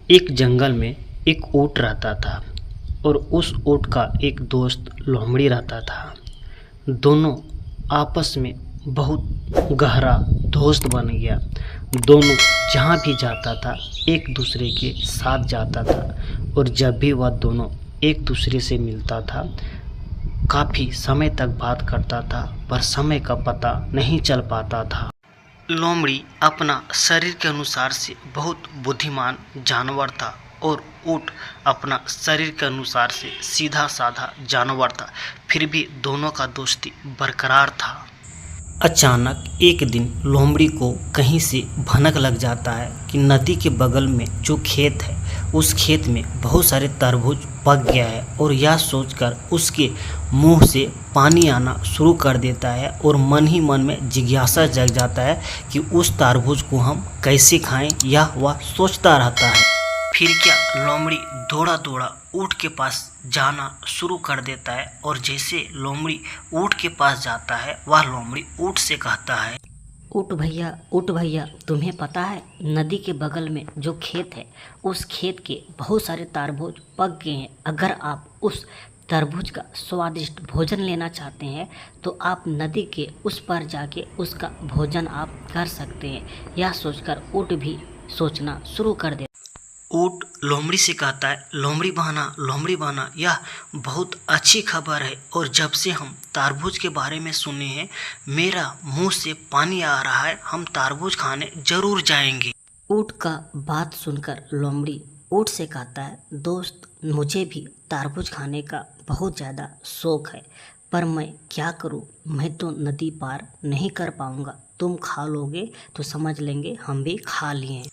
एक जंगल में एक ऊँट रहता था और उस ऊँट का एक दोस्त लोमड़ी रहता था। दोनों आपस में बहुत गहरा दोस्त बन गया। दोनों जहाँ भी जाता था एक दूसरे के साथ जाता था और जब भी वह दोनों एक दूसरे से मिलता था काफ़ी समय तक बात करता था, पर समय का पता नहीं चल पाता था। लोमड़ी अपना शरीर के अनुसार से बहुत बुद्धिमान जानवर था और ऊँट अपना शरीर के अनुसार से सीधा साधा जानवर था। फिर भी दोनों का दोस्ती बरकरार था। अचानक एक दिन लोमड़ी को कहीं से भनक लग जाता है कि नदी के बगल में जो खेत है उस खेत में बहुत सारे तरबूज पक गया है, और यह सोचकर उसके मुंह से पानी आना शुरू कर देता है और मन ही मन में जिज्ञासा जग जाता है कि उस तरबूज को हम कैसे खाएं, यह वह सोचता रहता है। फिर क्या लोमड़ी दौड़ा दौड़ा ऊँट के पास जाना शुरू कर देता है, और जैसे लोमड़ी ऊँट के पास जाता है वह लोमड़ी ऊँट से कहता है, ऊँट भैया, तुम्हें पता है नदी के बगल में जो खेत है उस खेत के बहुत सारे तरबूज पक गए हैं। अगर आप उस तरबूज का स्वादिष्ट भोजन लेना चाहते हैं तो आप नदी के उस पार जाके उसका भोजन आप कर सकते हैं। यह सोचकर ऊँट भी सोचना शुरू कर दे। ऊँट लोमड़ी से कहता है, लोमड़ी बहना, यह बहुत अच्छी खबर है, और जब से हम तरबूज के बारे में सुने हैं मेरा मुंह से पानी आ रहा है। हम तरबूज खाने जरूर जाएंगे। ऊँट का बात सुनकर लोमड़ी ऊँट से कहता है, दोस्त मुझे भी तरबूज खाने का बहुत ज़्यादा शौक़ है, पर मैं क्या करूं, मैं तो नदी पार नहीं कर पाऊंगा। तुम खा लोगे तो समझ लेंगे हम भी खा लिए।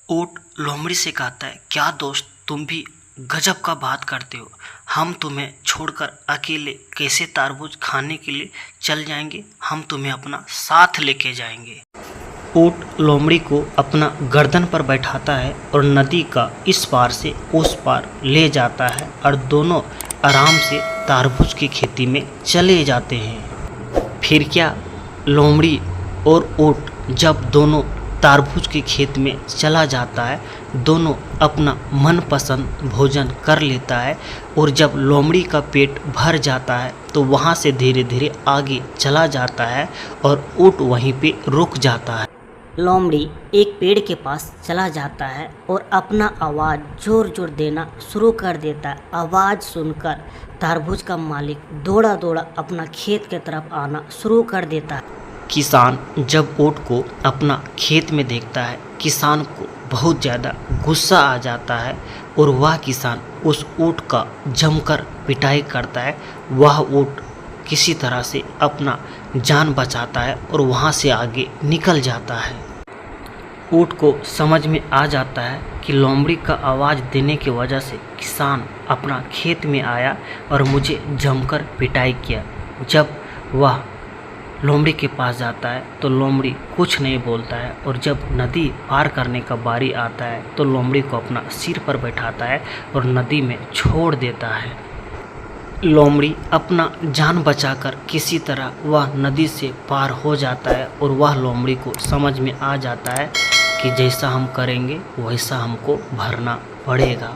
ऊँट लोमड़ी से कहता है, क्या दोस्त तुम भी गजब का बात करते हो। हम तुम्हें छोड़कर अकेले कैसे तरबूज खाने के लिए चल जाएंगे, हम तुम्हें अपना साथ लेके जाएंगे। ऊँट लोमड़ी को अपना गर्दन पर बैठाता है और नदी का इस पार से उस पार ले जाता है, और दोनों आराम से तरबूज की खेती में चले जाते हैं। फिर क्या लोमड़ी और ऊँट जब दोनों तरबूज के खेत में चला जाता है, दोनों अपना मनपसंद भोजन कर लेता है, और जब लोमड़ी का पेट भर जाता है तो वहाँ से धीरे धीरे आगे चला जाता है और ऊँट वहीं पे रुक जाता है। लोमड़ी एक पेड़ के पास चला जाता है और अपना आवाज़ जोर जोर देना शुरू कर देता है। आवाज़ सुनकर तरबूज का मालिक दौड़ा दौड़ा अपना खेत की तरफ आना शुरू कर देता है। किसान जब ऊँट को अपना खेत में देखता है, किसान को बहुत ज़्यादा गुस्सा आ जाता है और वह किसान उस ऊँट का जमकर पिटाई करता है। वह ऊँट किसी तरह से अपना जान बचाता है और वहाँ से आगे निकल जाता है। ऊँट को समझ में आ जाता है कि लोमड़ी का आवाज़ देने की वजह से किसान अपना खेत में आया और मुझे जमकर पिटाई किया। जब वह लोमड़ी के पास जाता है तो लोमड़ी कुछ नहीं बोलता है, और जब नदी पार करने का बारी आता है तो लोमड़ी को अपना सिर पर बैठाता है और नदी में छोड़ देता है। लोमड़ी अपना जान बचाकर किसी तरह वह नदी से पार हो जाता है, और वह लोमड़ी को समझ में आ जाता है कि जैसा हम करेंगे वैसा हमको भरना पड़ेगा।